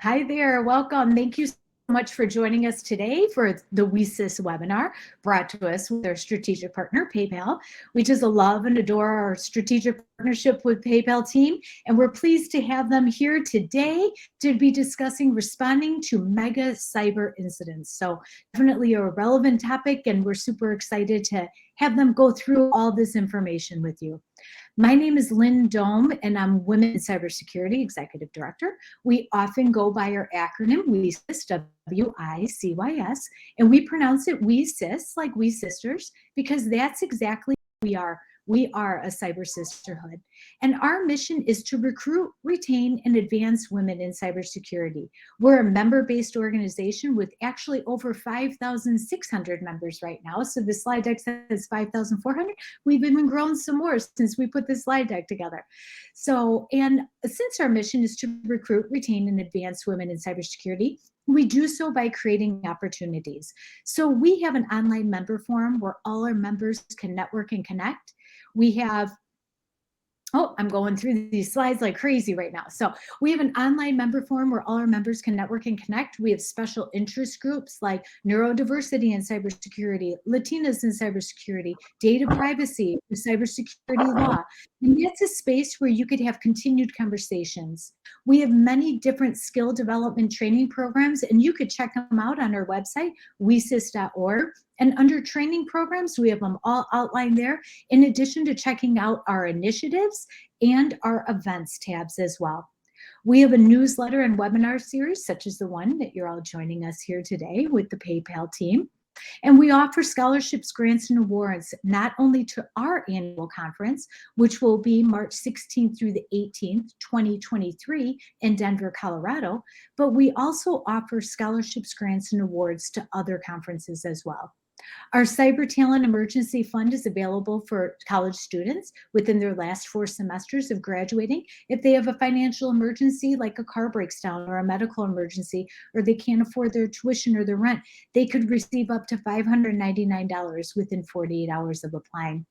Hi there, welcome. Thank you so much for joining us today for the WeSys webinar brought to us with our strategic partner, PayPal. We just love and adore our strategic partnership with PayPal team, and we're pleased to have them here today to be discussing responding to mega cyber incidents. So definitely a relevant topic, and we're super excited to have them go through all this information with you. My name is Lynn Dome, and I'm Women in Cybersecurity Executive Director. We often go by our acronym WeSys, W-I-C-Y-S, and we pronounce it WeSys, like we sisters, because that's exactly who we are. We are a cyber sisterhood. And our mission is to recruit, retain, and advance women in cybersecurity. We're a member-based organization with actually over 5,600 members right now. So the slide deck says 5,400. We've even grown some more since we put this slide deck together. So, and since our mission is to recruit, retain, and advance women in cybersecurity, we do so by creating opportunities. So we have an online member forum where all our members can network and connect. We have I'm going through these slides like crazy right now. So we have an online member forum where all our members can network and connect. We have special interest groups like neurodiversity and cybersecurity, Latinas in cybersecurity, data privacy, cybersecurity law. And that's a space where you could have continued conversations. We have many different skill development training programs, and you could check them out on our website, wesys.org. And under training programs, we have them all outlined there, in addition to checking out our initiatives and our events tabs as well. We have a newsletter and webinar series, such as the one that you're all joining us here today with the PayPal team. And we offer scholarships, grants, and awards not only to our annual conference, which will be March 16th through the 18th, 2023 in Denver, Colorado, but we also offer scholarships, grants, and awards to other conferences as well. Our Cyber Talent Emergency Fund is available for college students within their last 4 semesters of graduating. If they have a financial emergency, like a car breaks down or a medical emergency, or they can't afford their tuition or their rent, they could receive up to $599 within 48 hours of applying.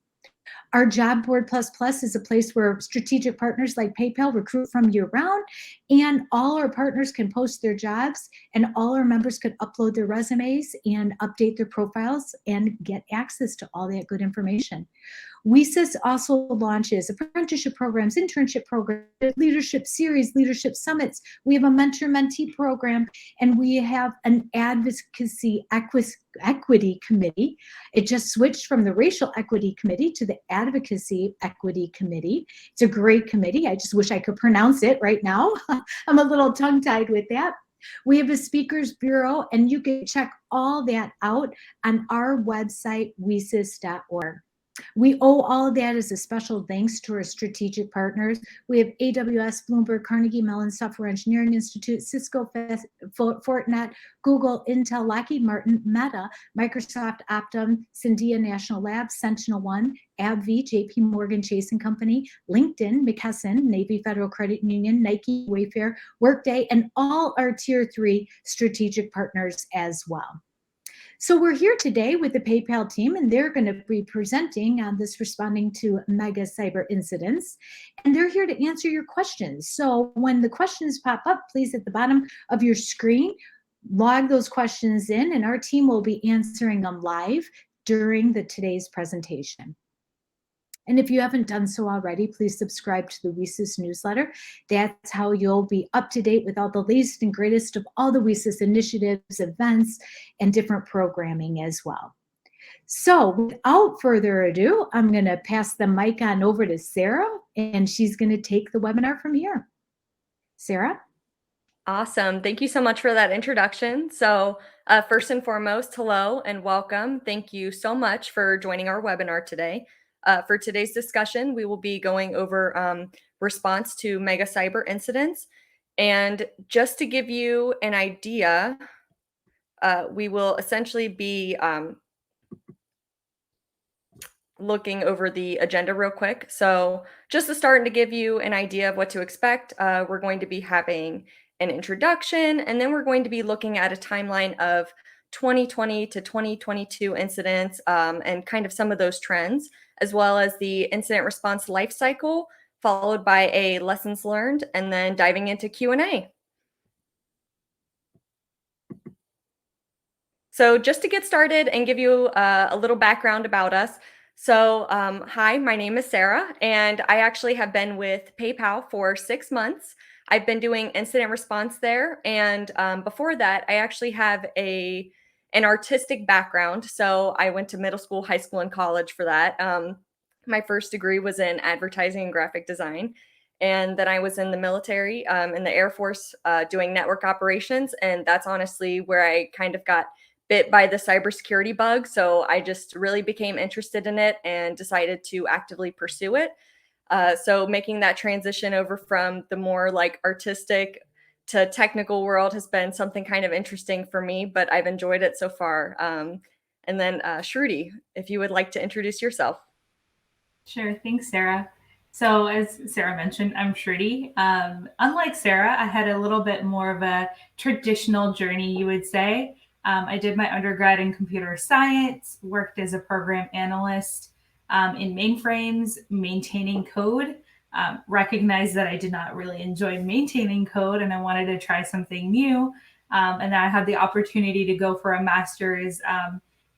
Our Job Board Plus Plus is a place where strategic partners like PayPal recruit from year round, and all our partners can post their jobs, and all our members could upload their resumes and update their profiles and get access to all that good information. WeSys also launches apprenticeship programs, internship programs, leadership series, leadership summits. We have a mentor-mentee program, and we have an advocacy equity committee. It just switched from the racial equity committee to the advocacy equity committee. It's a great committee. I just wish I could pronounce it right now. I'm a little tongue-tied with that. We have a speakers bureau, and you can check all that out on our website, wesys.org. We owe all of that as a special thanks to our strategic partners. We have AWS, Bloomberg, Carnegie Mellon Software Engineering Institute, Cisco, Fortinet, Google, Intel, Lockheed Martin, Meta, Microsoft, Optum, Sandia National Labs, SentinelOne, AbbVie, JP Morgan Chase and Company, LinkedIn, McKesson, Navy Federal Credit Union, Nike, Wayfair, Workday, and all our Tier 3 strategic partners as well. So we're here today with the PayPal team, and they're going to be presenting on this responding to mega cyber incidents, and they're here to answer your questions. So when the questions pop up, please at the bottom of your screen, log those questions in, and our team will be answering them live during today's presentation. And if you haven't done so already, please subscribe to the WeSys newsletter. That's how you'll be up to date with all the latest and greatest of all the WeSys initiatives, events, and different programming as well. So without further ado, I'm going to pass the mic on over to Sarah, and she's going to take the webinar from here. Sarah? Awesome. Thank you so much for that introduction. So first and foremost, hello and welcome. Thank you so much for joining our webinar today. For today's discussion, we will be going over response to mega cyber incidents. And just to give you an idea, we will essentially be looking over the agenda real quick. So just to start and to give you an idea of what to expect, we're going to be having an introduction, and then we're going to be looking at a timeline of 2020 to 2022 incidents and kind of some of those trends, as well as the incident response life cycle, followed by a lessons learned, and then diving into Q&A. So just to get started and give you a little background about us. So hi, my name is Sarah, and I actually have been with PayPal for 6 months. I've been doing incident response there, and before that, I actually have an artistic background. So I went to middle school, high school, and college for that. My first degree was in advertising and graphic design. And then I was in the military, in the Air Force, doing network operations. And that's honestly where I kind of got bit by the cybersecurity bug. So I just really became interested in it and decided to actively pursue it. So making that transition over from the more like artistic to technical world has been something kind of interesting for me, but I've enjoyed it so far. And then Shruti, if you would like to introduce yourself. Sure. Thanks, Sarah. So, as Sarah mentioned, I'm Shruti. Unlike Sarah, I had a little bit more of a traditional journey, you would say. I did my undergrad in computer science, worked as a program analyst in mainframes, maintaining code. Recognized that I did not really enjoy maintaining code and I wanted to try something new. And then I had the opportunity to go for a master's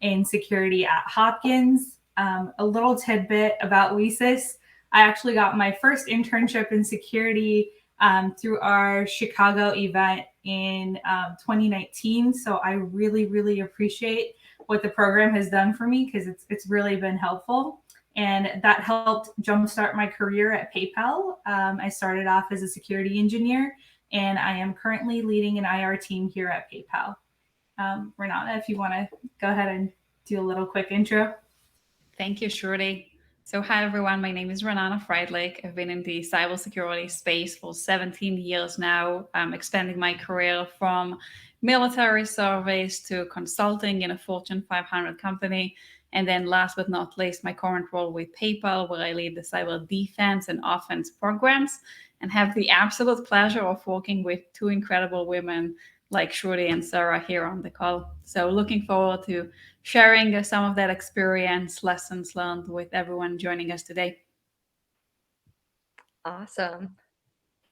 in security at Hopkins. A little tidbit about WESIS. I actually got my first internship in security through our Chicago event in 2019. So I really, really appreciate what the program has done for me because it's really been helpful. And that helped jumpstart my career at PayPal. I started off as a security engineer, and I am currently leading an IR team here at PayPal. Renata, if you want to go ahead and do a little quick intro. Thank you, Shruti. So hi, everyone. My name is Renata Friedlich. I've been in the cybersecurity space for 17 years now, expanding my career from military service to consulting in a Fortune 500 company. And then last but not least, my current role with PayPal, where I lead the cyber defense and offense programs and have the absolute pleasure of working with two incredible women like Shruti and Sarah here on the call. So looking forward to sharing some of that experience, lessons learned with everyone joining us today. Awesome.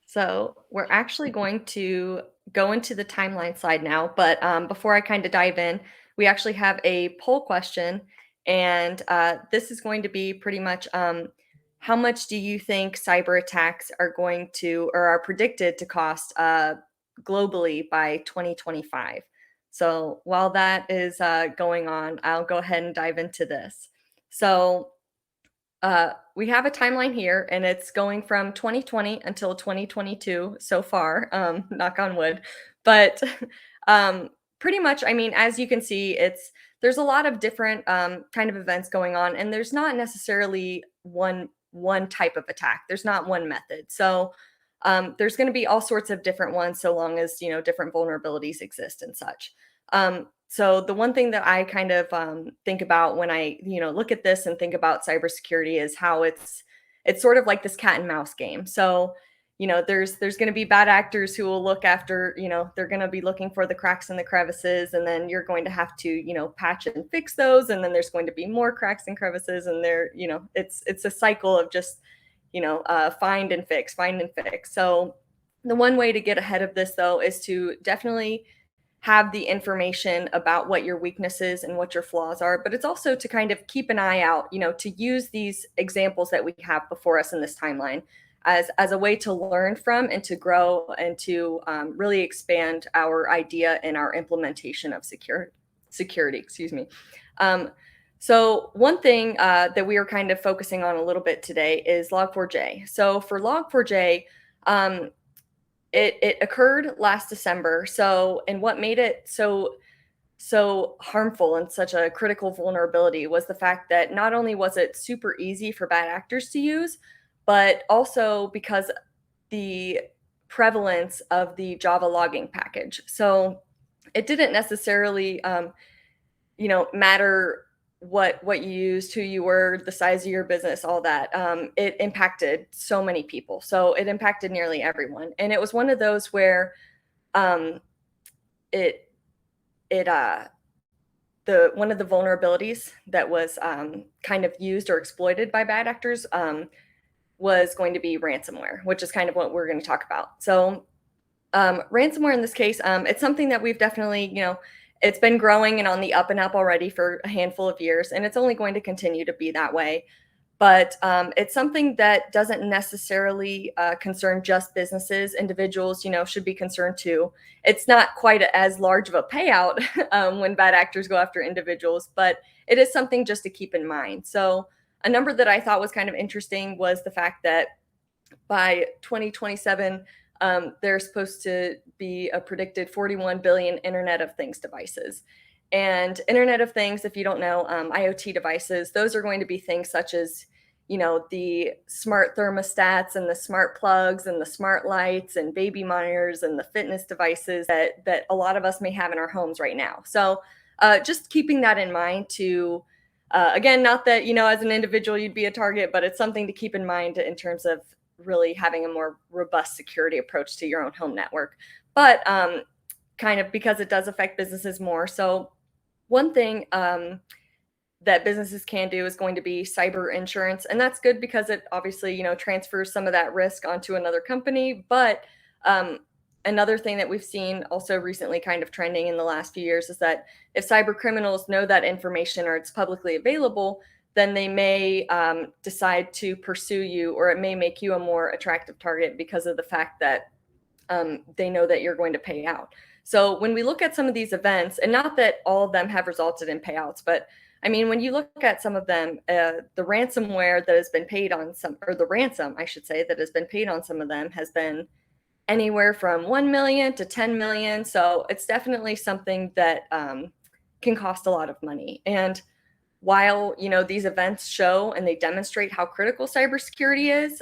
So we're actually going to go into the timeline slide now, but before I kind of dive in, we actually have a poll question, and this is going to be pretty much how much do you think cyber attacks are going to or are predicted to cost globally by 2025? So while that is going on, I'll go ahead and dive into this. So we have a timeline here, and it's going from 2020 until 2022 so far, knock on wood. But pretty much, I mean, as you can see, there's a lot of different kind of events going on, and there's not necessarily one type of attack. There's not one method. So there's going to be all sorts of different ones, so long as different vulnerabilities exist and such. So the one thing that I kind of think about when I look at this and think about cybersecurity is how it's sort of like this cat and mouse game. So there's going to be bad actors who will look after, they're going to be looking for the cracks and the crevices, and then you're going to have to patch and fix those, and then there's going to be more cracks and crevices, and it's a cycle of just find and fix. So the one way to get ahead of this, though, is to definitely have the information about what your weaknesses and what your flaws are, but it's also to kind of keep an eye out, to use these examples that we have before us in this timeline as a way to learn from and to grow and to really expand our idea and our implementation of security. So one thing that we are kind of focusing on a little bit today is Log4j. So for Log4j, it occurred last December. So, and what made it so harmful and such a critical vulnerability was the fact that not only was it super easy for bad actors to use, but also because the prevalence of the Java logging package. So it didn't necessarily, matter what you used, who you were, the size of your business, all that. It impacted so many people. So it impacted nearly everyone. And it was one of those where one of the vulnerabilities that was kind of used or exploited by bad actors was going to be ransomware, which is kind of what we're going to talk about. So ransomware in this case, it's something that we've definitely, It's been growing and on the up and up already for a handful of years, and it's only going to continue to be that way. But it's something that doesn't necessarily concern just businesses. Individuals, should be concerned too. It's not quite as large of a payout when bad actors go after individuals, but it is something just to keep in mind. So a number that I thought was kind of interesting was the fact that by 2027, there's supposed to be a predicted 41 billion Internet of Things devices. And Internet of Things, if you don't know, IoT devices, those are going to be things such as, the smart thermostats and the smart plugs and the smart lights and baby monitors and the fitness devices that a lot of us may have in our homes right now. So just keeping that in mind to, again, not that, as an individual you'd be a target, but it's something to keep in mind in terms of really having a more robust security approach to your own home network. But kind of because it does affect businesses more. So one thing that businesses can do is going to be cyber insurance. And that's good because it obviously, transfers some of that risk onto another company. But another thing that we've seen also recently kind of trending in the last few years is that if cyber criminals know that information or it's publicly available, then they may decide to pursue you, or it may make you a more attractive target because of the fact that they know that you're going to pay out. So when we look at some of these events, and not that all of them have resulted in payouts, but I mean, when you look at some of them, the ransomware that has been paid on some, or the ransom, I should say, that has been paid on some of them has been anywhere from 1 million to 10 million. So it's definitely something that can cost a lot of money. And while, these events show and they demonstrate how critical cybersecurity is,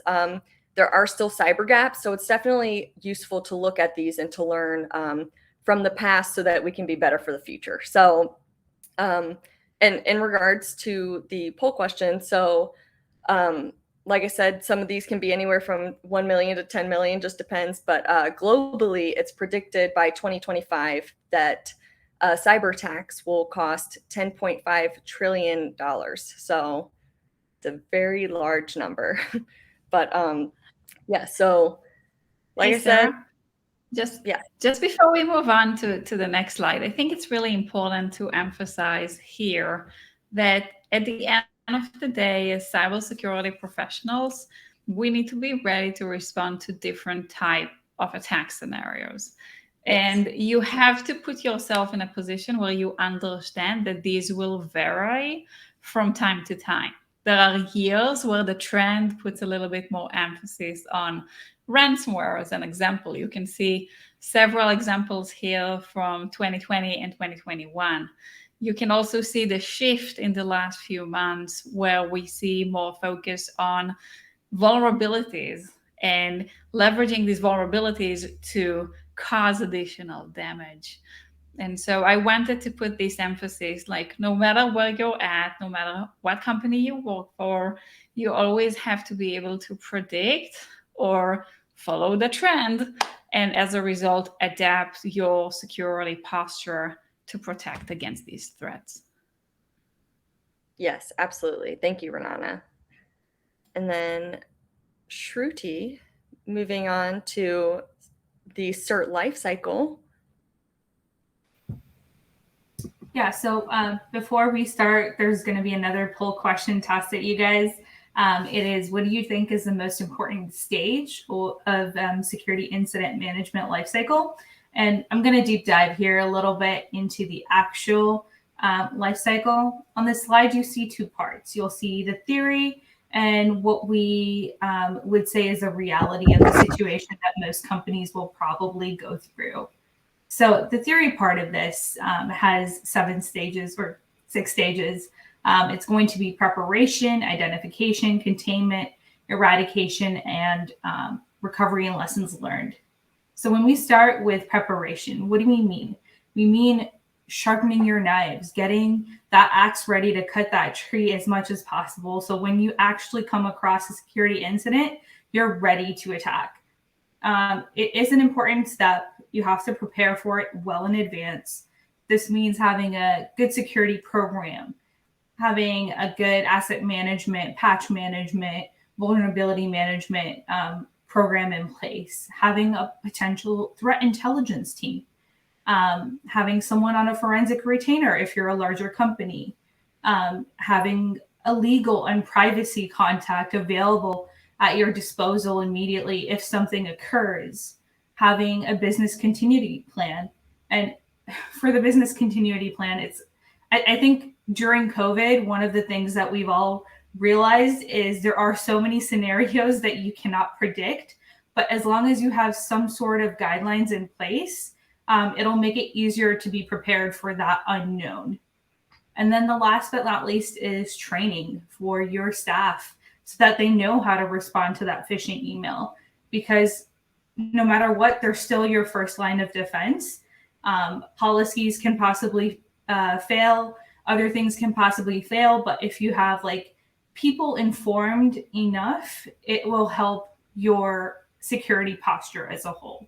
there are still cyber gaps. So it's definitely useful to look at these and to learn from the past so that we can be better for the future. So, and in regards to the poll question, so like I said, some of these can be anywhere from 1 million to 10 million, just depends. But globally, it's predicted by 2025 that cyber attacks will cost $10.5 trillion. So it's a very large number. But yeah, so like Hey, I said, just before we move on to the next slide, I think it's really important to emphasize here that at the end of the day, as cybersecurity professionals, we need to be ready to respond to different type of attack scenarios. And you have to put yourself in a position where you understand that these will vary from time to time. There are years where the trend puts a little bit more emphasis on ransomware as an example. You can see several examples here from 2020 and 2021. You can also see the shift in the last few months where we see more focus on vulnerabilities and leveraging these vulnerabilities to cause additional damage. And so I wanted to put this emphasis, like no matter where you're at, no matter what company you work for, you always have to be able to predict or follow the trend, and as a result, adapt your security posture to protect against these threats. Yes, absolutely. Thank you, Renana. And then Shruti, moving on to the CERT life cycle. Yeah, so before we start, there's going to be another poll question tossed at you guys. It is, what do you think is the most important stage of security incident management lifecycle? And I'm going to deep dive here a little bit into the actual lifecycle. On this slide, you see two parts. You'll see the theory and what we would say is a reality of the situation that most companies will probably go through. So the theory part of this has 7 stages or 6 stages. It's going to be preparation, identification, containment, eradication, and recovery and lessons learned. So when we start with preparation, what do we mean? We mean sharpening your knives, getting that axe ready to cut that tree as much as possible. So when you actually come across a security incident, you're ready to attack. It is an important step. You have to prepare for it well in advance. This means having a good security program, having a good asset management, patch management, vulnerability management program in place, having a potential threat intelligence team. having someone on a forensic retainer if you're a larger company, having a legal and privacy contact available at your disposal immediately if something occurs, having a business continuity plan. And for the business continuity plan, I think during COVID, one of the things that we've all realized is there are so many scenarios that you cannot predict. But as long as you have some sort of guidelines in place, it'll make it easier to be prepared for that unknown. And then the last but not least is training for your staff so that they know how to respond to that phishing email. Because no matter what, they're still your first line of defense. Policies can possibly fail. Other things can possibly fail. But if you have like people informed enough, it will help your security posture as a whole.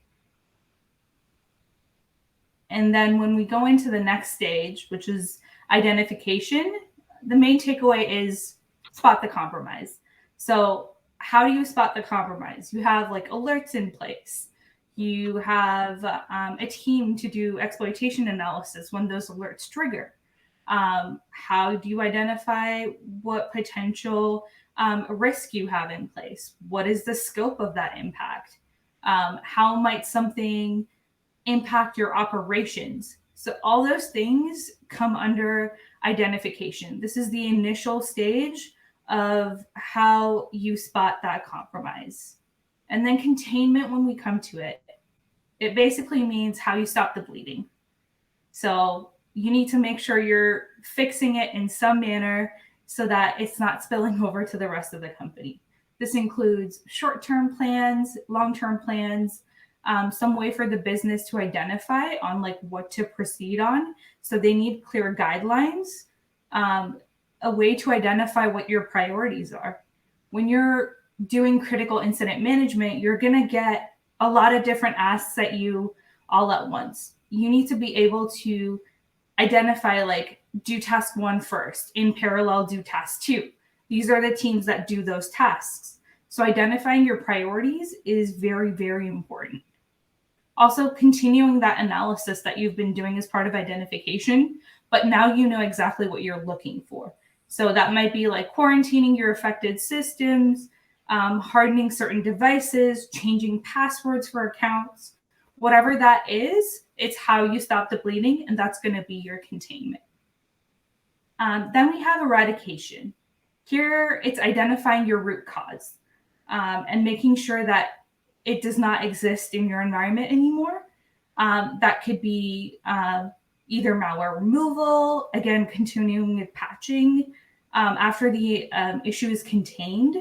And then when we go into the next stage, which is identification, the main takeaway is spot the compromise. So how do you spot the compromise? You have like alerts in place. You have a team to do exploitation analysis when those alerts trigger. How do you identify what potential risk you have in place? What is the scope of that impact? How might something impact your operations? So all those things come under identification. This is the initial stage of how you spot that compromise. And then containment, when we come to it, it basically means how you stop the bleeding. So you need to make sure you're fixing it in some manner so that it's not spilling over to the rest of the company. This includes short-term plans, long-term plans, some way for the business to identify on like what to proceed on. So they need clear guidelines, a way to identify what your priorities are. When you're doing critical incident management, you're going to get a lot of different asks at you all at once. You need to be able to identify, like, do task 1 first, in parallel do task 2. These are the teams that do those tasks. So identifying your priorities is very, very important. Also, continuing that analysis that you've been doing as part of identification, but now you know exactly what you're looking for. So that might be like quarantining your affected systems, hardening certain devices, changing passwords for accounts. Whatever that is, it's how you stop the bleeding, and that's going to be your containment. Then we have eradication. Here, it's identifying your root cause and making sure that it does not exist in your environment anymore. That could be either malware removal, again, continuing with patching after the issue is contained.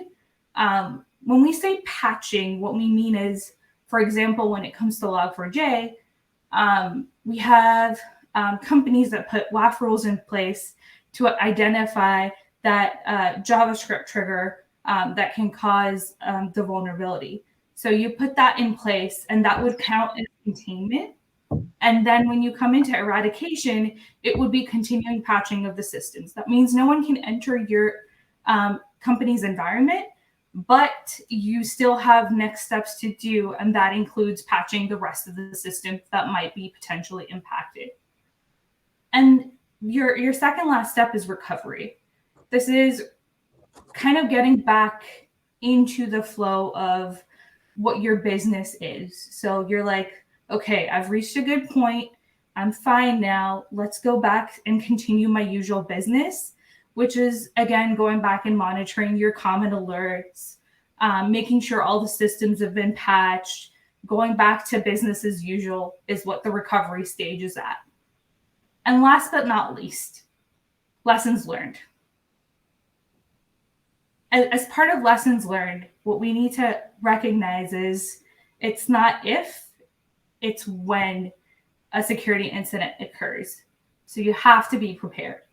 When we say patching, what we mean is, for example, when it comes to Log4j, we have companies that put WAF rules in place to identify that JavaScript trigger that can cause the vulnerability. So you put that in place, and that would count as containment. And then when you come into eradication, it would be continuing patching of the systems. That means no one can enter your company's environment, but you still have next steps to do, and that includes patching the rest of the system that might be potentially impacted. And your second last step is recovery. This is kind of getting back into the flow of what your business is. So you're like, okay, I've reached a good point. I'm fine now. Let's go back and continue my usual business, which is, again, going back and monitoring your common alerts, making sure all the systems have been patched. Going back to business as usual is what the recovery stage is at. And last but not least, lessons learned. As part of lessons learned, what we need to recognize is it's not if, it's when a security incident occurs. So you have to be prepared,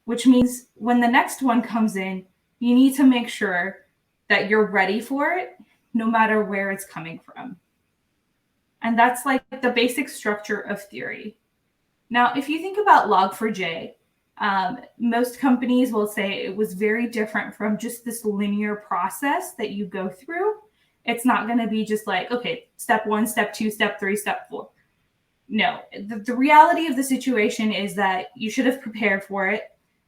which means when the next one comes in, you need to make sure that you're ready for it, no matter where it's coming from. And that's like the basic structure of theory. Now, if you think about Log4j, most companies will say it was very different from just this linear process that you go through. It's not going to be just like, okay, step 1, step 2, step 3, step 4. No, the reality of the situation is that you should have prepared for it.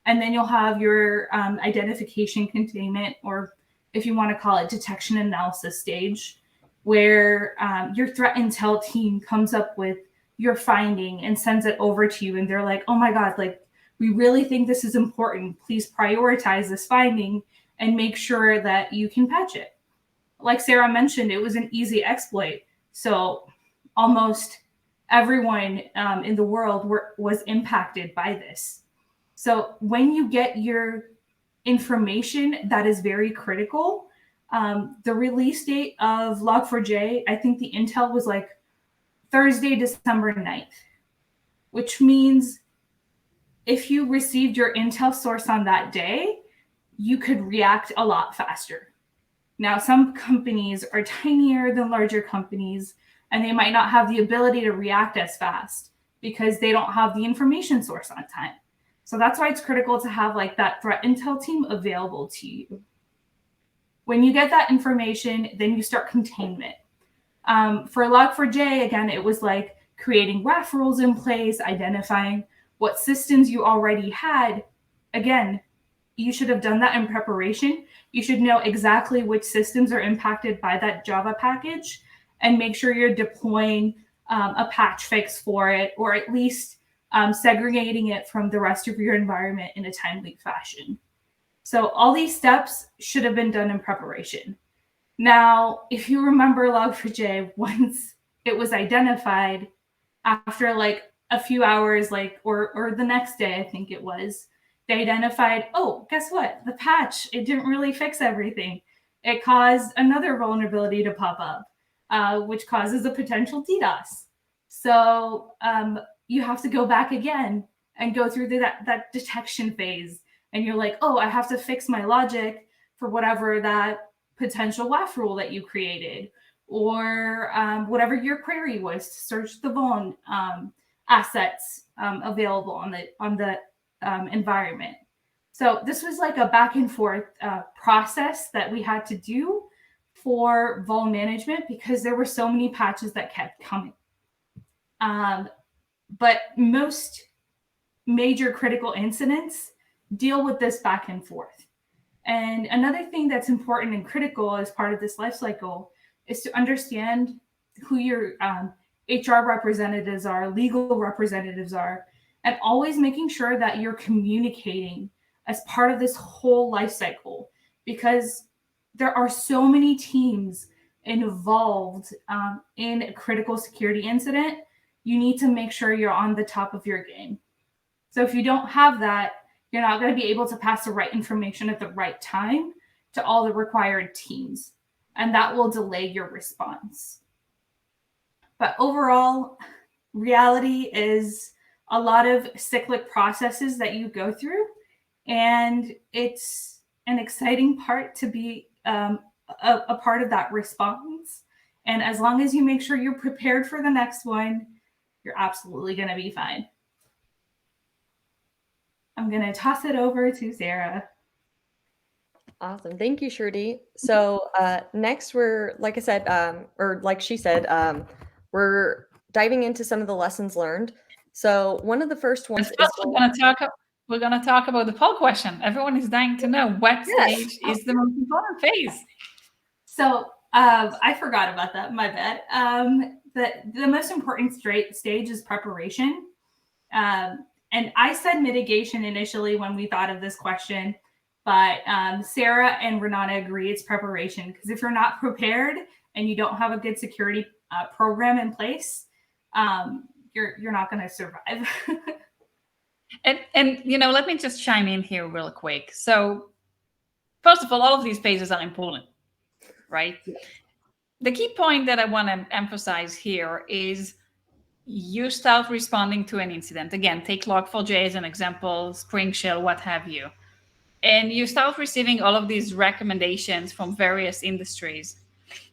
And then you'll have your identification, containment, or if you want to call it detection analysis stage, where your threat intel team comes up with your finding and sends it over to you. And they're like, oh my God, like, we really think this is important. Please prioritize this finding and make sure that you can patch it. Like Sarah mentioned, it was an easy exploit. So almost everyone in the world was impacted by this. So when you get your information that is very critical, the release date of Log4j, I think the intel was like Thursday, December 9th, which means if you received your intel source on that day, you could react a lot faster. Now, some companies are tinier than larger companies, and they might not have the ability to react as fast because they don't have the information source on time. So that's why it's critical to have like that threat intel team available to you. When you get that information, then you start containment. For Log4j, again, it was like creating WAF rules in place, identifying what systems you already had. Again, you should have done that in preparation. You should know exactly which systems are impacted by that Java package and make sure you're deploying a patch fix for it, or at least segregating it from the rest of your environment in a timely fashion. So all these steps should have been done in preparation. Now, if you remember Log4j, once it was identified, after like a few hours, like or the next day, I think it was, they identified, oh, guess what? The patch, it didn't really fix everything. It caused another vulnerability to pop up, which causes a potential DDoS. So you have to go back again and go through that detection phase. And you're like, oh, I have to fix my logic for whatever that potential WAF rule that you created, or whatever your query was to search the vuln assets available on the environment. So this was like a back and forth process that we had to do for vuln management because there were so many patches that kept coming. But most major critical incidents deal with this back and forth. And another thing that's important and critical as part of this life cycle is to understand who your HR representatives are, legal representatives are, and always making sure that you're communicating as part of this whole life cycle, because there are so many teams involved in a critical security incident. You need to make sure you're on the top of your game. So if you don't have that, you're not going to be able to pass the right information at the right time to all the required teams, and that will delay your response. But overall, reality is a lot of cyclic processes that you go through, and it's an exciting part to be a part of that response. And as long as you make sure you're prepared for the next one, you're absolutely going to be fine. I'm going to toss it over to Sarah. Awesome. Thank you, Shruti. So next we're, like I said, or like she said, we're diving into some of the lessons learned. So one of the first ones is we're going to talk about the poll question. Everyone is dying to know what stage is the most important phase. So I forgot about that. My bad. The most important stage is preparation. And I said mitigation initially when we thought of this question, but Sarah and Renata agree it's preparation, because if you're not prepared and you don't have a good security program in place, you're not going to survive. And you know, let me just chime in here real quick. So first of all of these phases are important, right? The key point that I want to emphasize here is you start responding to an incident. Again, take Log4j as an example, Spring Shell, what have you. And you start receiving all of these recommendations from various industries.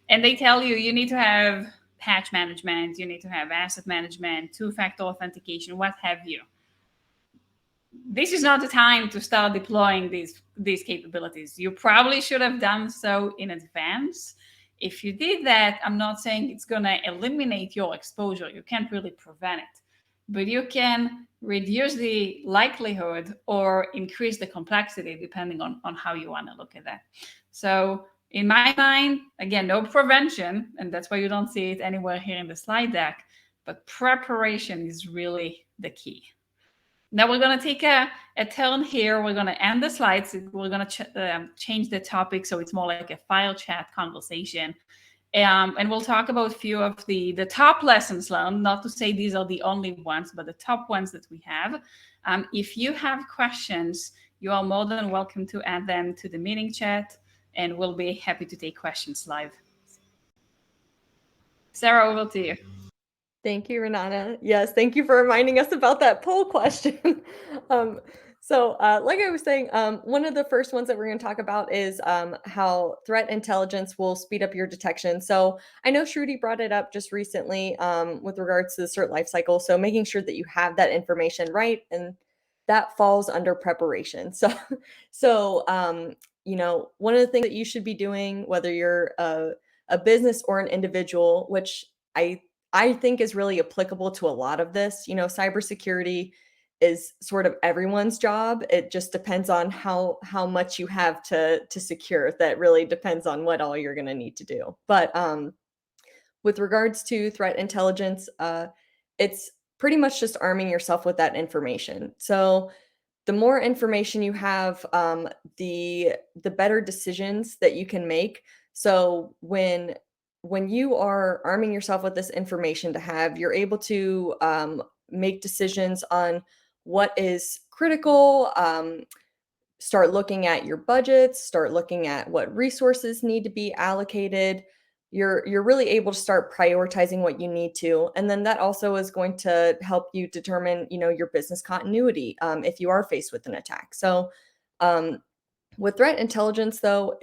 And they tell you, you need to have patch management, you need to have asset management, two-factor authentication, what have you. This is not the time to start deploying these capabilities. You probably should have done so in advance If you did that, I'm not saying it's going to eliminate your exposure. You can't really prevent it, but you can reduce the likelihood or increase the complexity depending on how you want to look at that. So in my mind, again, no prevention, and that's why you don't see it anywhere here in the slide deck, but preparation is really the key. Now we're going to take a turn here. We're going to end the slides. We're going to change the topic so it's more like a file chat conversation. And we'll talk about a few of the top lessons learned, not to say these are the only ones, but the top ones that we have. If you have questions, you are more than welcome to add them to the meeting chat, and we'll be happy to take questions live. Sarah, over to you. Thank you, Renata. Yes, thank you for reminding us about that poll question. Like I was saying, one of the first ones that we're going to talk about is how threat intelligence will speed up your detection. So I know Shruti brought it up just recently with regards to the CERT lifecycle. So making sure that you have that information right, and that falls under preparation. You know, one of the things that you should be doing, whether you're a business or an individual, which I think is really applicable to a lot of this. You know, cybersecurity is sort of everyone's job. It just depends on how much you have to secure. That really depends on what all you're going to need to do. But with regards to threat intelligence, it's pretty much just arming yourself with that information. So the more information you have, the better decisions that you can make. So when you are arming yourself with this information to have, you're able to make decisions on what is critical, start looking at your budgets, start looking at what resources need to be allocated. You're really able to start prioritizing what you need to. And then that also is going to help you determine, you know, your business continuity if you are faced with an attack. So with threat intelligence, though,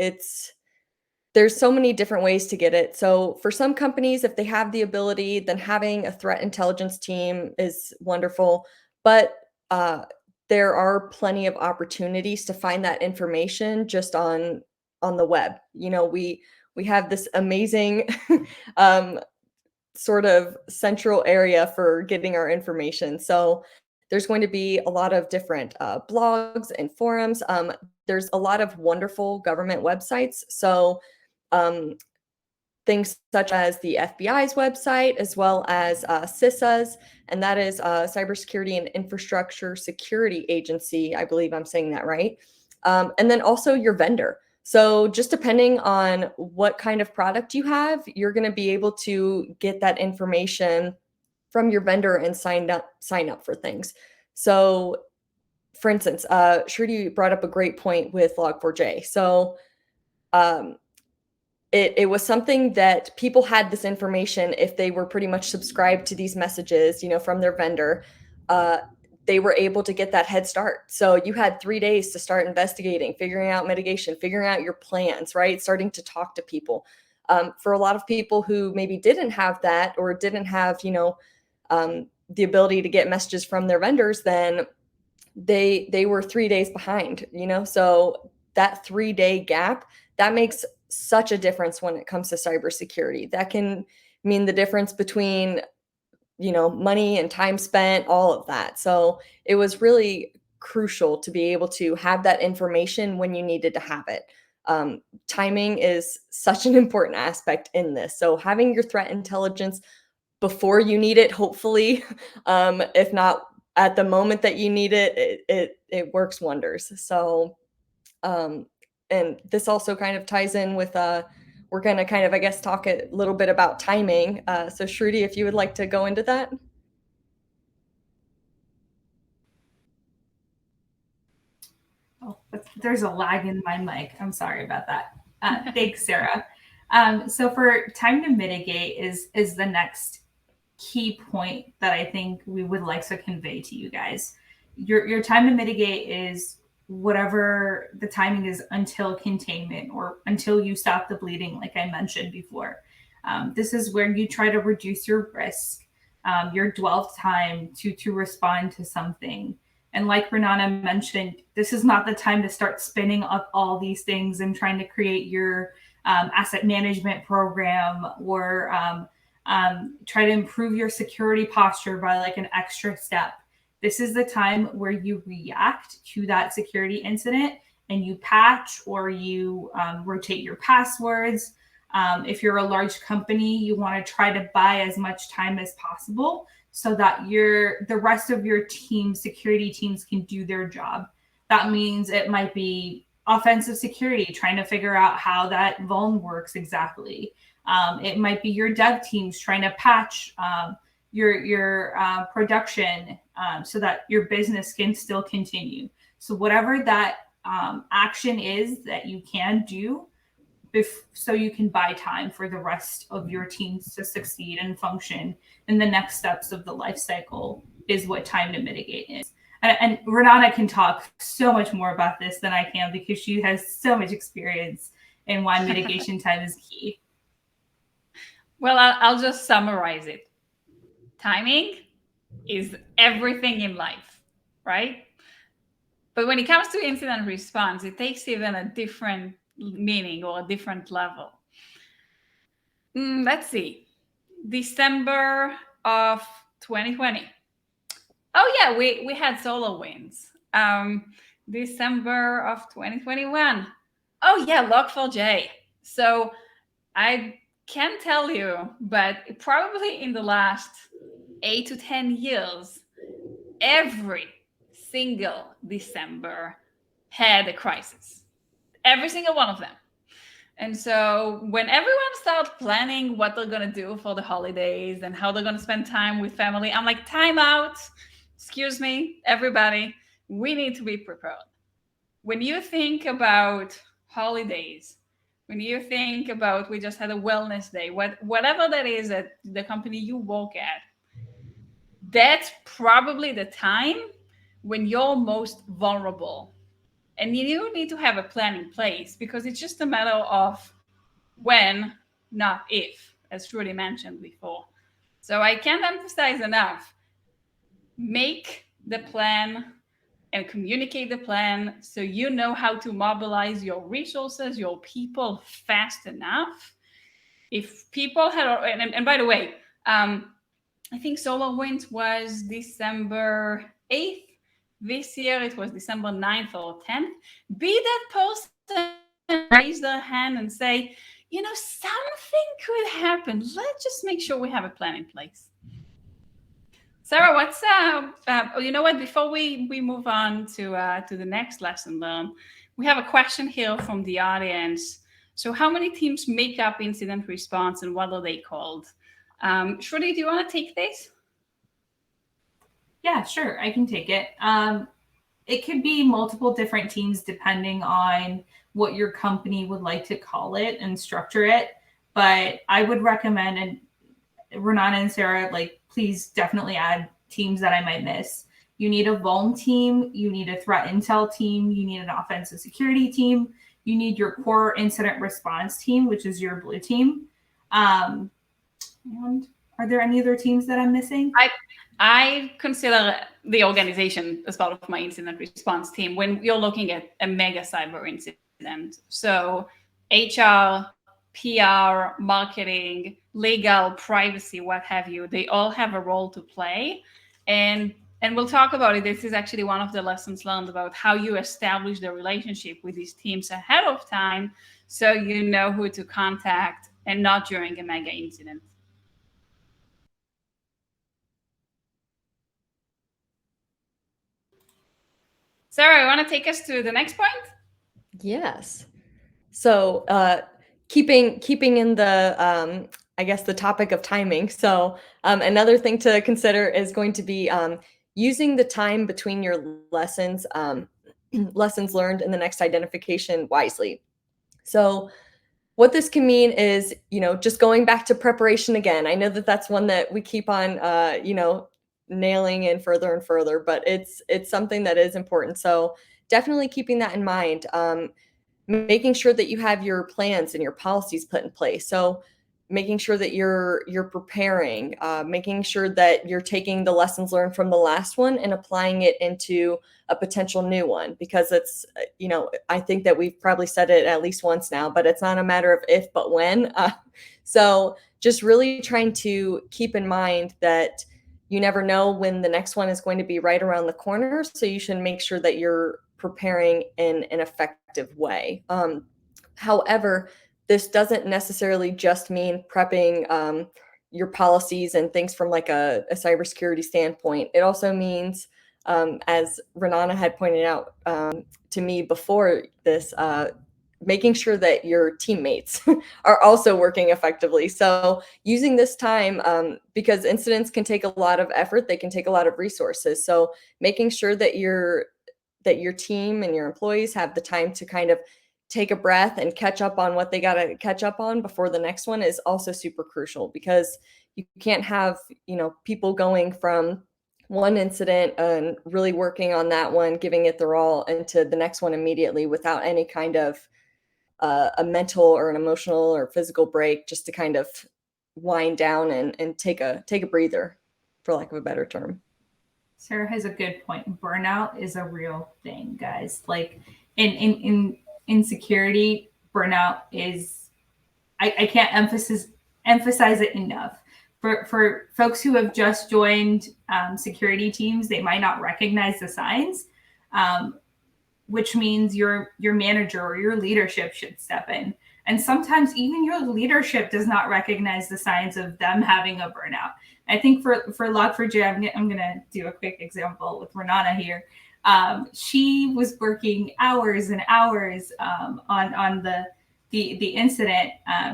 there's so many different ways to get it. So for some companies, if they have the ability, then having a threat intelligence team is wonderful. But there are plenty of opportunities to find that information just on the web. You know, we have this amazing sort of central area for getting our information. So there's going to be a lot of different blogs and forums. There's a lot of wonderful government websites. So things such as the FBI's website, as well as CISA's, and that is Cybersecurity and Infrastructure Security Agency. I believe I'm saying that right. And then also your vendor. So just depending on what kind of product you have, you're going to be able to get that information from your vendor and sign up for things. So for instance, Shruti brought up a great point with Log4j. So it was something that people had this information if they were pretty much subscribed to these messages, you know, from their vendor. They were able to get that head start. So you had 3 days to start investigating, figuring out mitigation, figuring out your plans, right? Starting to talk to people. For a lot of people who maybe didn't have that or didn't have, you know, the ability to get messages from their vendors, then they were 3 days behind, you know? So that 3-day gap, that makes such a difference when it comes to cybersecurity. That can mean the difference between, you know, money and time spent, all of that. So it was really crucial to be able to have that information when you needed to have it. Timing is such an important aspect in this. So having your threat intelligence before you need it, hopefully, if not at the moment that you need it, it works wonders. So, and this also kind of ties in with we're going to kind of, I guess, talk a little bit about timing. So Shruti, if you would like to go into that. Oh, there's a lag in my mic. I'm sorry about that. Thanks, Sarah. So for time to mitigate is the next key point that I think we would like to convey to you guys. Your time to mitigate is whatever the timing is until containment or until you stop the bleeding, like I mentioned before. This is where you try to reduce your risk, your dwell time to respond to something. And like Renata mentioned, this is not the time to start spinning up all these things and trying to create your asset management program, or try to improve your security posture by like an extra step. This is the time where you react to that security incident and you patch, or you rotate your passwords. If you're a large company, you want to try to buy as much time as possible so that the rest of your team, security teams, can do their job. That means it might be offensive security, trying to figure out how that vuln works exactly. It might be your dev teams trying to patch your production so that your business can still continue. So whatever that action is that you can do, so you can buy time for the rest of your teams to succeed and function in the next steps of the life cycle, is what time to mitigate is. And Renata can talk so much more about this than I can, because she has so much experience in why mitigation time is key. Well, I'll just summarize it. Timing is everything in life, right? But when it comes to incident response, it takes even a different meaning or a different level. Let's see. December of 2020. Oh yeah, we had SolarWinds. December of 2021. Oh yeah, Log4j. So I can't tell you, but probably in the last 8 to 10 years, every single December had a crisis. Every single one of them. And so when everyone starts planning what they're going to do for the holidays and how they're going to spend time with family, I'm like, time out. Excuse me, everybody. We need to be prepared. When you think about holidays, when you think about, we just had a wellness day, whatever that is at the company you work at, that's probably the time when you're most vulnerable. And you need to have a plan in place, because it's just a matter of when, not if, as Trudy mentioned before. So I can't emphasize enough. Make the plan and communicate the plan so you know how to mobilize your resources, your people fast enough. If people had, and by the way, I think SolarWinds was December 8th. This year it was December 9th or 10th. Be that person, raise their hand and say, something could happen. Let's just make sure we have a plan in place. Sarah, what's you know what? Before we move on to the next lesson learned, we have a question here from the audience. So, how many teams make up incident response, and what are they called? Shruti, do you want to take this? Yeah, sure. I can take it. It could be multiple different teams depending on what your company would like to call it and structure it. But I would recommend, and Renata and Sarah, please definitely add teams that I might miss. You need a vuln team. You need a threat intel team. You need an offensive security team. You need your core incident response team, which is your blue team. And are there any other teams that I'm missing? I consider the organization as part of my incident response team when you're looking at a mega cyber incident. So HR, PR, marketing, legal, privacy, what have you, they all have a role to play. And we'll talk about it. This is actually one of the lessons learned about how you establish the relationship with these teams ahead of time so you know who to contact and not during a mega incident. Sarah, you want to take us to the next point? Yes. So keeping in the, I guess, the topic of timing. So another thing to consider is going to be using the time between your lessons, lessons learned in the next identification wisely. So what this can mean is, just going back to preparation again. I know that that's one that we keep on, nailing in further and further, but it's something that is important. So definitely keeping that in mind, making sure that you have your plans and your policies put in place. So making sure that you're preparing, making sure that you're taking the lessons learned from the last one and applying it into a potential new one. Because it's, I think that we've probably said it at least once now, but it's not a matter of if, but when. So just really trying to keep in mind that you never know when the next one is going to be right around the corner. So you should make sure that you're preparing in an effective way. However, this doesn't necessarily just mean prepping your policies and things from like a cybersecurity standpoint. It also means, as Renana had pointed out to me before this, making sure that your teammates are also working effectively. So using this time, because incidents can take a lot of effort, they can take a lot of resources. So making sure that your team and your employees have the time to kind of take a breath and catch up on what they got to catch up on before the next one is also super crucial, because you can't have, people going from one incident and really working on that one, giving it their all, into the next one immediately without any kind of a mental or an emotional or physical break, just to kind of wind down and take a breather, for lack of a better term. Sarah has a good point. Burnout is a real thing, guys. Like in security, burnout is, I can't emphasize it enough. For folks who have just joined security teams, they might not recognize the signs, which means your manager or your leadership should step in. And sometimes even your leadership does not recognize the signs of them having a burnout. I think for Log4j, I'm going to do a quick example with Renana here. She was working hours and hours on the incident,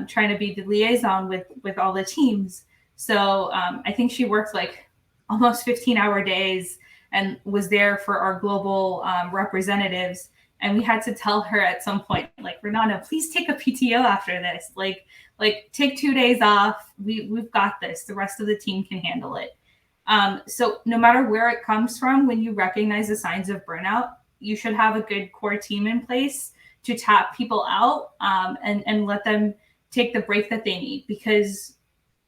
trying to be the liaison with all the teams. So I think she worked like almost 15-hour days and was there for our global representatives. And we had to tell her at some point, like, Renana, please take a PTO after this. Like take 2 days off. We've got this. The rest of the team can handle it. So no matter where it comes from, when you recognize the signs of burnout, you should have a good core team in place to tap people out and let them take the break that they need. Because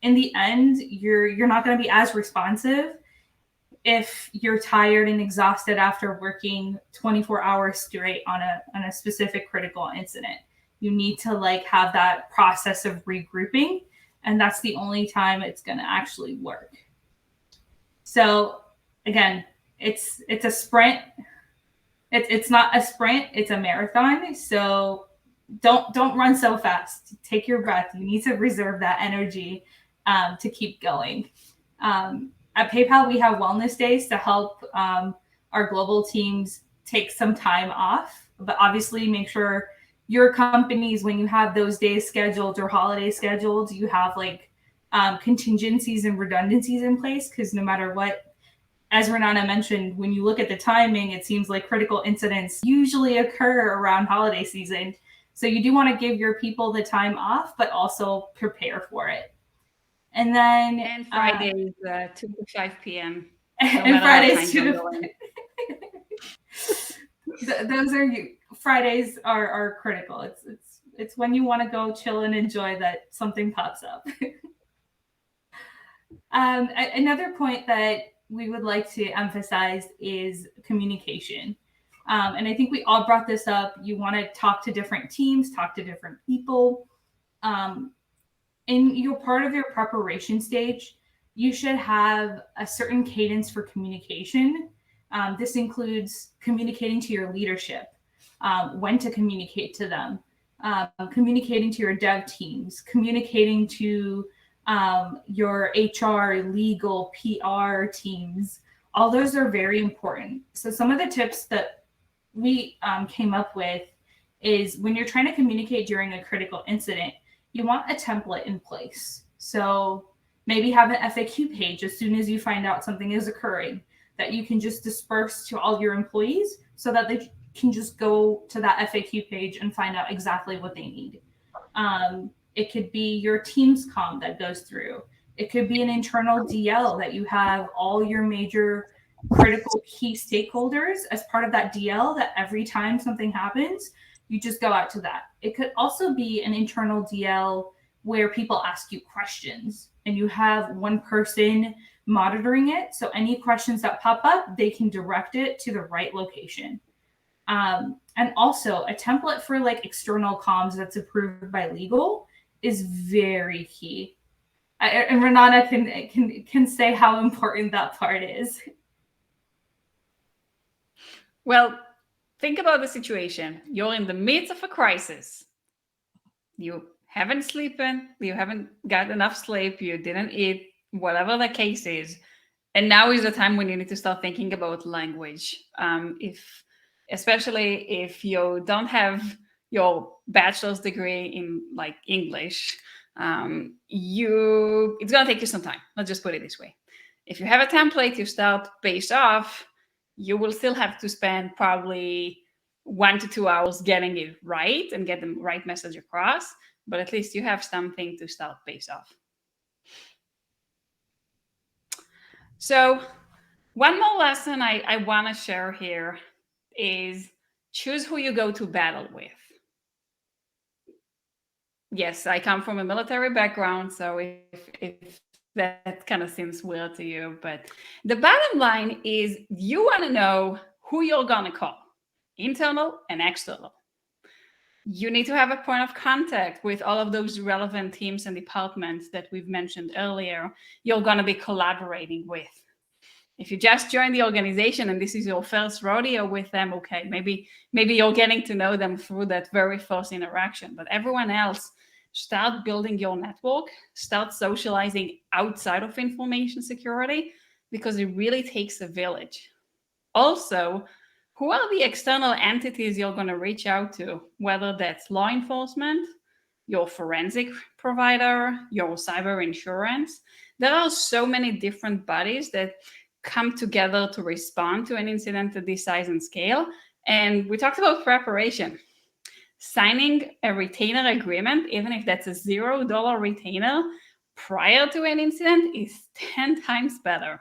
in the end, you're not going to be as responsive if you're tired and exhausted after working 24 hours straight on a specific critical incident. You need to have that process of regrouping, and that's the only time it's going to actually work. So again, it's a sprint. It's not a sprint, it's a marathon. So don't run so fast. Take your breath. You need to reserve that energy to keep going. At PayPal, we have wellness days to help our global teams take some time off. But obviously, make sure your companies, when you have those days scheduled or holiday scheduled, you have contingencies and redundancies in place. Because no matter what, as Renana mentioned, when you look at the timing, it seems like critical incidents usually occur around holiday season. So you do want to give your people the time off, but also prepare for it. And then Fridays 2 to 5 p.m. And Fridays 2 to 5. Those are Fridays are critical. It's when you want to go chill and enjoy that something pops up. Another point that we would like to emphasize is communication. And I think we all brought this up. You want to talk to different teams, talk to different people. In your part of your preparation stage, you should have a certain cadence for communication. This includes communicating to your leadership, when to communicate to them, communicating to your dev teams, communicating to your HR, legal, PR teams. All those are very important. So some of the tips that we came up with is when you're trying to communicate during a critical incident, you want a template in place. So maybe have an FAQ page as soon as you find out something is occurring that you can just disperse to all your employees so that they can just go to that FAQ page and find out exactly what they need. It could be your Teams comm that goes through. It could be an internal DL that you have all your major critical key stakeholders as part of that DL, that every time something happens, you just go out to that. It could also be an internal DL where people ask you questions and you have one person monitoring it. So any questions that pop up, they can direct it to the right location. And also a template for like external comms that's approved by legal is very key. And Renata can say how important that part is. Well, think about the situation. You're in the midst of a crisis. You haven't sleeping, you haven't got enough sleep, you didn't eat, whatever the case is. And now is the time when you need to start thinking about language. Especially if you don't have your bachelor's degree in like English, it's gonna take you some time. Let's just put it this way. If you have a template, you start based off, you will still have to spend probably 1 to 2 hours getting it right and get the right message across, but at least you have something to start based off. So one more lesson I want to share here is choose who you go to battle with. Yes, I come from a military background, so if that kind of seems weird to you, but the bottom line is you want to know who you're going to call, internal and external. You need to have a point of contact with all of those relevant teams and departments that we've mentioned earlier you're going to be collaborating with. If you just joined the organization and this is your first rodeo with them, okay, maybe you're getting to know them through that very first interaction. But everyone else, start building your network, start socializing outside of information security, because it really takes a village. Also, who are the external entities you're going to reach out to, whether that's law enforcement, your forensic provider, your cyber insurance? There are so many different bodies that come together to respond to an incident of this size and scale. And we talked about preparation. Signing a retainer agreement, even if that's a $0 retainer prior to an incident, is 10 times better.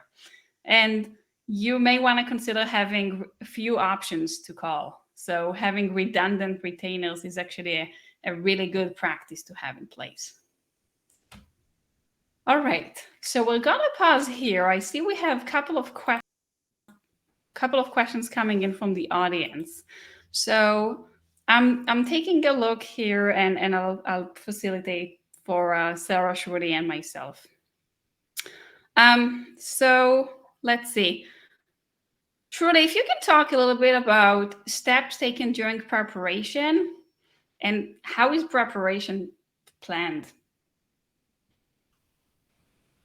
And you may want to consider having a few options to call. So having redundant retainers is actually a really good practice to have in place. All right, so we're gonna pause here. I see we have a couple of questions coming in from the audience. So I'm taking a look here, and I'll facilitate for Sarah, Shruti, and myself. So let's see. Shruti, if you can talk a little bit about steps taken during preparation and how is preparation planned?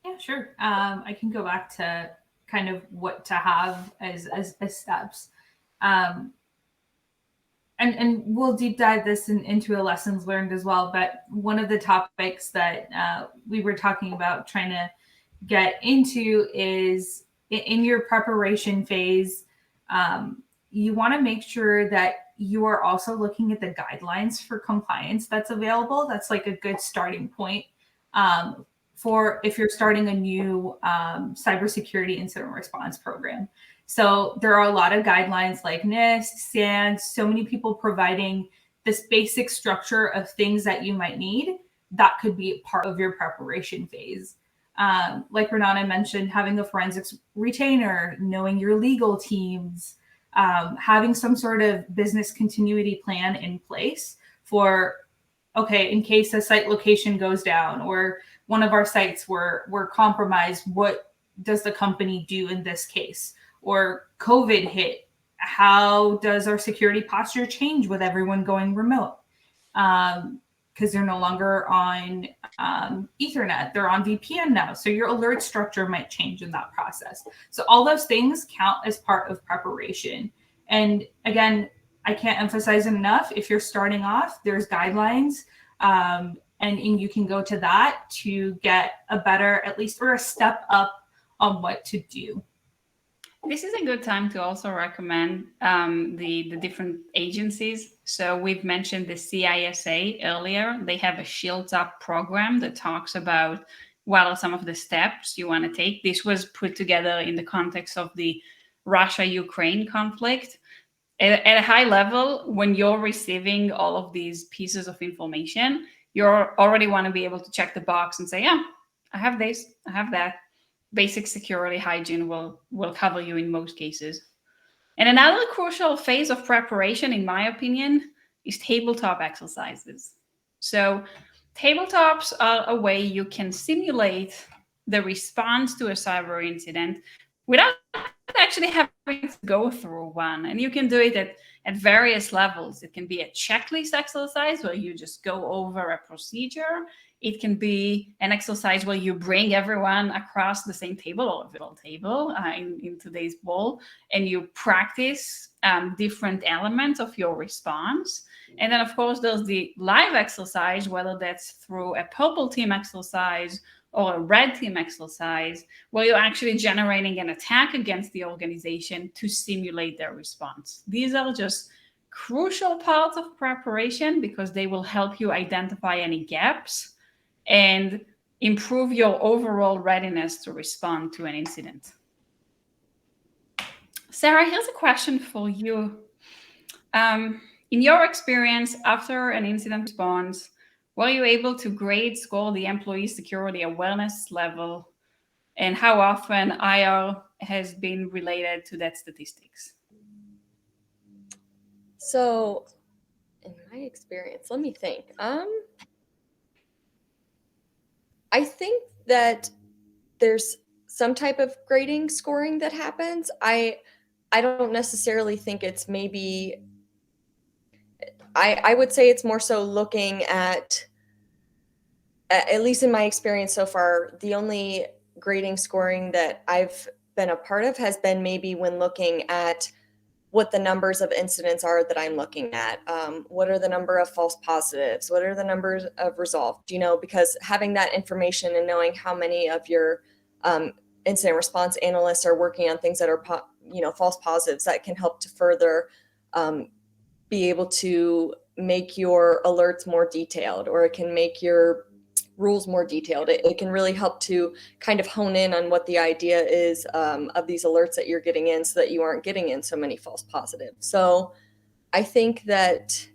Yeah, sure. I can go back to kind of what to have as steps. And we'll deep dive this into a lessons learned as well. But one of the topics that we were talking about trying to get into is in your preparation phase, you want to make sure that you are also looking at the guidelines for compliance that's available. That's like a good starting point for if you're starting a new cybersecurity incident response program. So there are a lot of guidelines like NIST, SANS, so many people providing this basic structure of things that you might need that could be part of your preparation phase. Like Renata mentioned, having a forensics retainer, knowing your legal teams, having some sort of business continuity plan in place for, okay, in case a site location goes down or one of our sites were compromised, what does the company do in this case? Or COVID hit, how does our security posture change with everyone going remote? Because they're no longer on Ethernet, they're on VPN now. So your alert structure might change in that process. So all those things count as part of preparation. And again, I can't emphasize it enough. If you're starting off, there's guidelines and you can go to that to get a better, at least, or a step up on what to do. This is a good time to also recommend the different agencies. So we've mentioned the CISA earlier. They have a Shields Up program that talks about what are some of the steps you want to take. This was put together in the context of the Russia-Ukraine conflict. At a high level, when you're receiving all of these pieces of information, You already want to be able to check the box and say, yeah, I have this, I have that. Basic security hygiene will cover you in most cases. And another crucial phase of preparation, in my opinion, is tabletop exercises. So tabletops are a way you can simulate the response to a cyber incident without actually having to go through one. And you can do it at various levels. It can be a checklist exercise where you just go over a procedure. It can be an exercise where you bring everyone across the same table or a virtual table in today's world, and you practice different elements of your response. And then, of course, there's the live exercise, whether that's through a purple team exercise or a red team exercise, where you're actually generating an attack against the organization to simulate their response. These are just crucial parts of preparation because they will help you identify any gaps and improve your overall readiness to respond to an incident. Sarah, here's a question for you. In your experience, after an incident response, were you able to grade score the employee security awareness level, and how often IR has been related to that statistics? So, in my experience, let me think. I think that there's some type of grading scoring that happens. I don't necessarily think it's maybe. I would say it's more so looking at least in my experience so far, the only grading scoring that I've been a part of has been maybe when looking at what the numbers of incidents are that I'm looking at. What are the number of false positives? What are the numbers of resolved? Because having that information and knowing how many of your incident response analysts are working on things that are, false positives, that can help to further be able to make your alerts more detailed, or it can make your rules more detailed. It can really help to kind of hone in on what the idea is of these alerts that you're getting in, so that you aren't getting in so many false positives. So I think that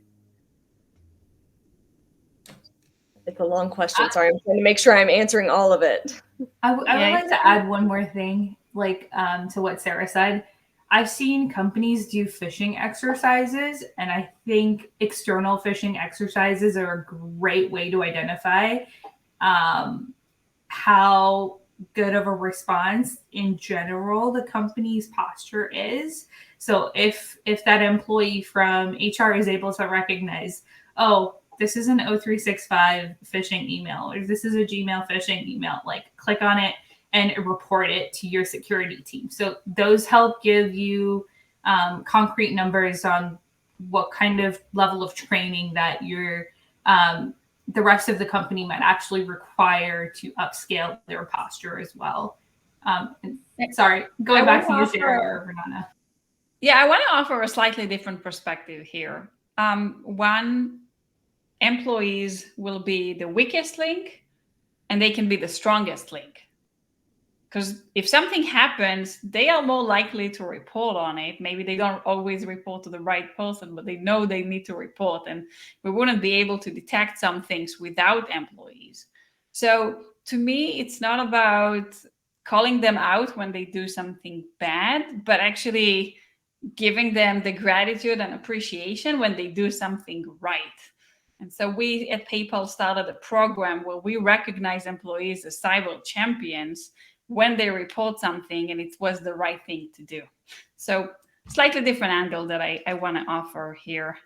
it's a long question. Sorry, I'm trying to make sure I'm answering all of it. I would like to add one more thing, to what Sarah said. I've seen companies do phishing exercises, and I think external phishing exercises are a great way to identify how good of a response in general the company's posture is. So if that employee from HR is able to recognize, oh, this is an 0365 phishing email, or this is a Gmail phishing email, click on it and report it to your security team. So those help give you concrete numbers on what kind of level of training that the rest of the company might actually require to upscale their posture as well. Sorry, going back to you, Sarah or Renana. Yeah, I want to offer a slightly different perspective here. One, employees will be the weakest link, and they can be the strongest link. Because if something happens, they are more likely to report on it. Maybe they don't always report to the right person, but they know they need to report. And we wouldn't be able to detect some things without employees. So to me, it's not about calling them out when they do something bad, but actually giving them the gratitude and appreciation when they do something right. And so we at PayPal started a program where we recognize employees as cyber champions when they report something and it was the right thing to do. So slightly different angle that I want to offer here.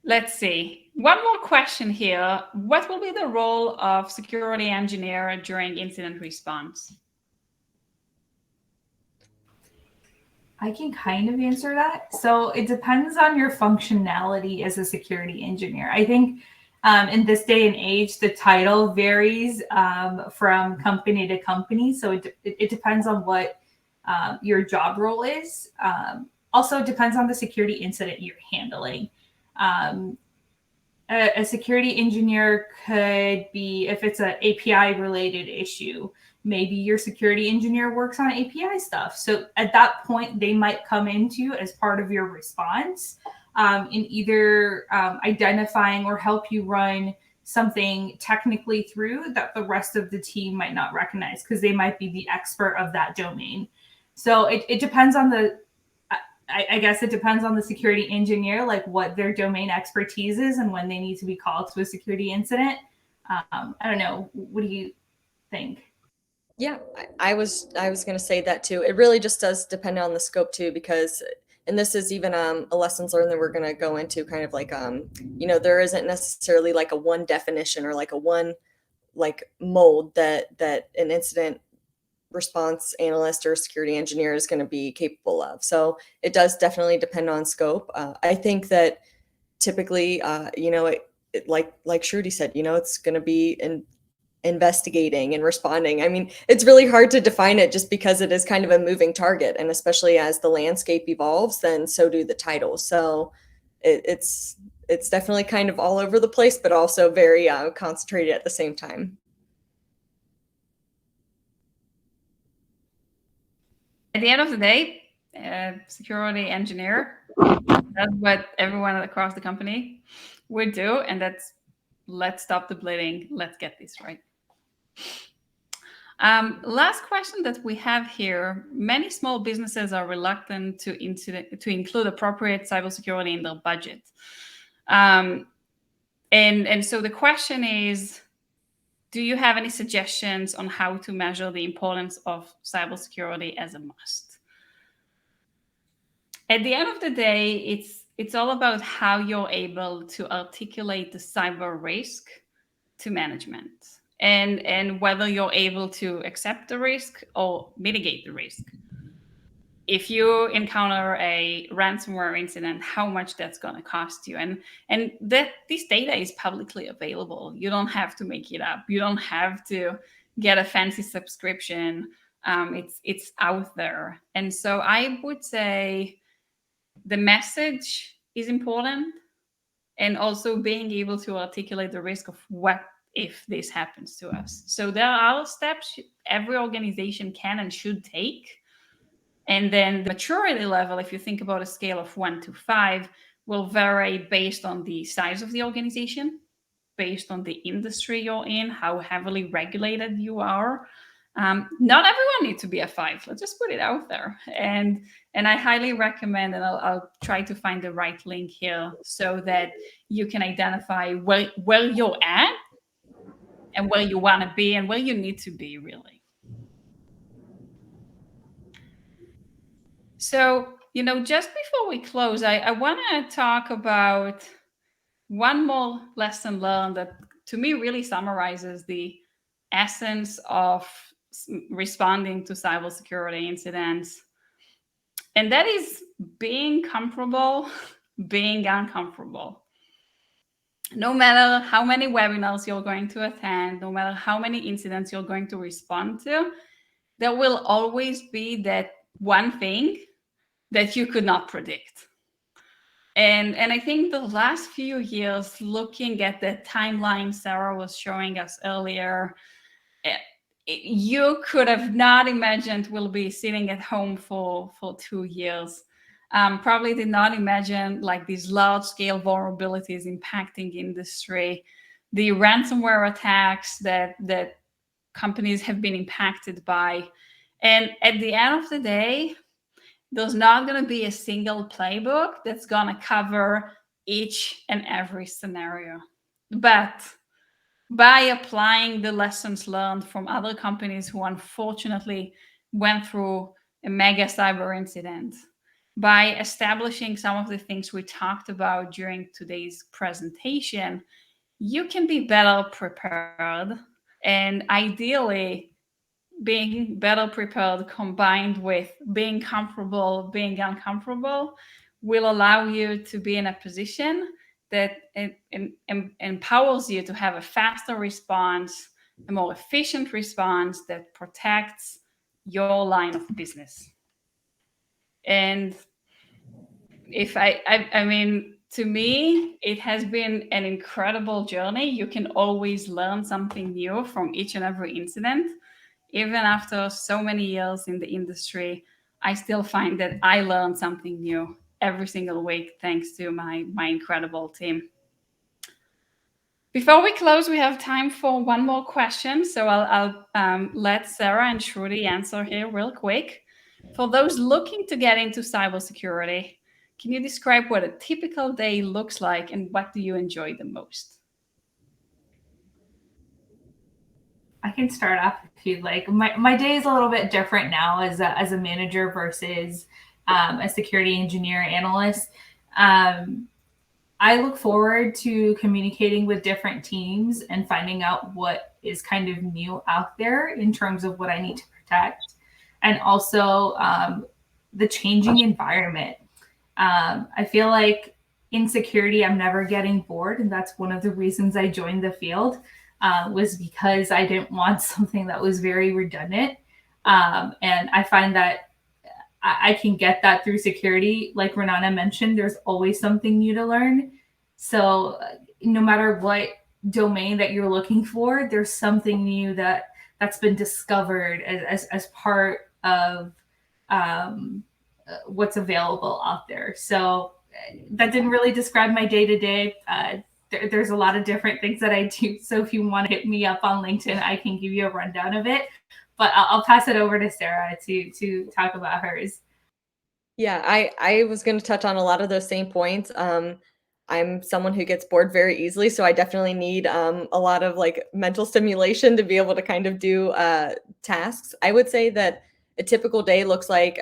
Let's see. One more question here. What will be the role of security engineer during incident response? I can kind of answer that. So it depends on your functionality as a security engineer. I think in this day and age, the title varies from company to company. So it depends on what your job role is. Also, it depends on the security incident you're handling. A security engineer could be, if it's an API related issue, maybe your security engineer works on API stuff. So at that point, they might come into you as part of your response. in either identifying or help you run something technically through that the rest of the team might not recognize because they might be the expert of that domain. So it depends on the, I guess it depends on the security engineer, like what their domain expertise is and when they need to be called to a security incident. I don't know. What do you think? Yeah, I was going to say that too. It really just does depend on the scope too, because, and this is even a lessons learned that we're going to go into, kind of like there isn't necessarily like a one definition or like a one like mold that an incident response analyst or security engineer is going to be capable of. So it does definitely depend on scope. I think that typically, like Shruti said, it's going to be investigating and responding. I mean, it's really hard to define it just because it is kind of a moving target, and especially as the landscape evolves, then so do the titles. So it's definitely kind of all over the place, but also very concentrated at the same time. At the end of the day, security engineer, that's what everyone across the company would do, and that's let's stop the bleeding, let's get this right. Last question that we have here. Many small businesses are reluctant to include appropriate cybersecurity in their budget. And so the question is, do you have any suggestions on how to measure the importance of cybersecurity as a must? At the end of the day, it's all about how you're able to articulate the cyber risk to management. And whether you're able to accept the risk or mitigate the risk. If you encounter a ransomware incident, how much that's going to cost you. And that this data is publicly available. You don't have to make it up. You don't have to get a fancy subscription. It's out there. And so I would say the message is important, and also being able to articulate the risk of what if this happens to us. So there are steps every organization can and should take. And then the maturity level, if you think about a scale of 1 to 5, will vary based on the size of the organization, based on the industry you're in, how heavily regulated you are. Not everyone needs to be a 5. Let's just put it out there. And I highly recommend, and I'll try to find the right link here so that you can identify where you're at and where you want to be and where you need to be, really. So, just before we close, I want to talk about one more lesson learned that to me really summarizes the essence of responding to cybersecurity incidents. And that is being comfortable, being uncomfortable. No matter how many webinars you're going to attend, no matter how many incidents you're going to respond to, there will always be that one thing that you could not predict. And I think the last few years, looking at the timeline Sarah was showing us earlier, you could have not imagined we'll be sitting at home for 2 years. Probably did not imagine like these large-scale vulnerabilities impacting industry, the ransomware attacks that companies have been impacted by. And at the end of the day, there's not going to be a single playbook that's going to cover each and every scenario. But by applying the lessons learned from other companies who unfortunately went through a mega cyber incident, by establishing some of the things we talked about during today's presentation, you can be better prepared. And ideally, being better prepared combined with being comfortable, being uncomfortable, will allow you to be in a position that empowers you to have a faster response, a more efficient response that protects your line of business. And if I mean, to me, it has been an incredible journey. You can always learn something new from each and every incident. Even after so many years in the industry, I still find that I learn something new every single week, thanks to my incredible team. Before we close, we have time for one more question. So I'll let Sarah and Shruti answer here real quick. For those looking to get into cybersecurity, can you describe what a typical day looks like and what do you enjoy the most? I can start off if you'd like. My day is a little bit different now as a manager versus a security engineer analyst. I look forward to communicating with different teams and finding out what is kind of new out there in terms of what I need to protect, and also the changing environment. I feel like in security, I'm never getting bored, and that's one of the reasons I joined the field, was because I didn't want something that was very redundant. And I find that I can get that through security. Like Renana mentioned, there's always something new to learn. So no matter what domain that you're looking for, there's something new that's been discovered as part of what's available out there. So that didn't really describe my day to day. There's a lot of different things that I do. So if you want to hit me up on LinkedIn, I can give you a rundown of it. But I'll pass it over to Sarah to talk about hers. Yeah, I was going to touch on a lot of those same points. I'm someone who gets bored very easily, so I definitely need a lot of like mental stimulation to be able to kind of do tasks. I would say that a typical day looks like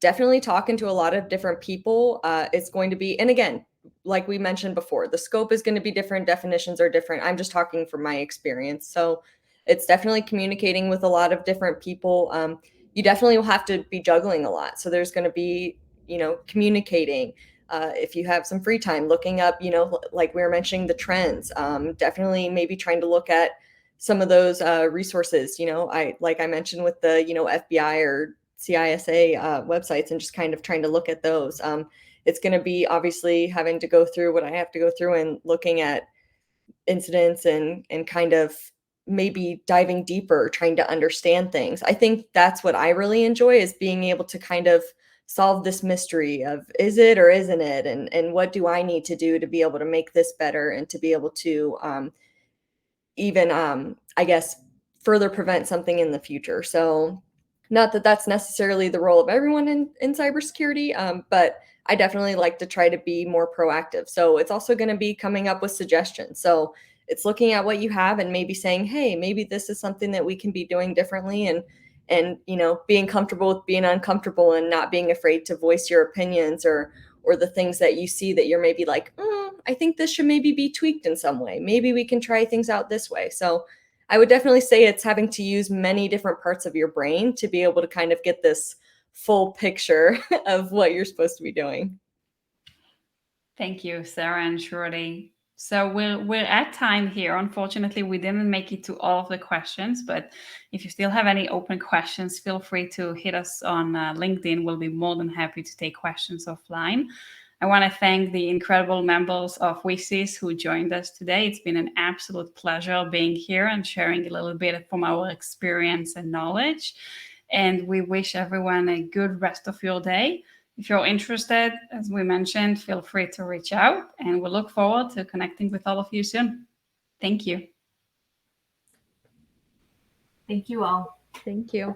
definitely talking to a lot of different people. It's going to be, and again, like we mentioned before, the scope is going to be different, definitions are different. I'm just talking from my experience. So it's definitely communicating with a lot of different people. You definitely will have to be juggling a lot. So there's going to be, communicating. If you have some free time, looking up, like we were mentioning, the trends, definitely maybe trying to look at some of those resources, like I mentioned with the, FBI or CISA websites, and just kind of trying to look at those. It's going to be obviously having to go through what I have to go through and looking at incidents and kind of maybe diving deeper, trying to understand things. I think that's what I really enjoy, is being able to kind of solve this mystery of, is it or isn't it? And what do I need to do to be able to make this better and to be able to even, I guess, further prevent something in the future. So not that that's necessarily the role of everyone in cybersecurity, but I definitely like to try to be more proactive. So it's also going to be coming up with suggestions. So it's looking at what you have and maybe saying, hey, maybe this is something that we can be doing differently, and being comfortable with being uncomfortable and not being afraid to voice your opinions or the things that you see that you're maybe like, I think this should maybe be tweaked in some way. Maybe we can try things out this way. So I would definitely say it's having to use many different parts of your brain to be able to kind of get this full picture of what you're supposed to be doing. Thank you, Sarah and Shruti. So we're at time here. Unfortunately, we didn't make it to all of the questions, but if you still have any open questions, feel free to hit us on LinkedIn. We'll be more than happy to take questions offline. I want to thank the incredible members of WSIS who joined us today. It's been an absolute pleasure being here and sharing a little bit from our experience and knowledge. And we wish everyone a good rest of your day. If you're interested, as we mentioned, feel free to reach out, and we look forward to connecting with all of you soon. Thank you. Thank you all. Thank you.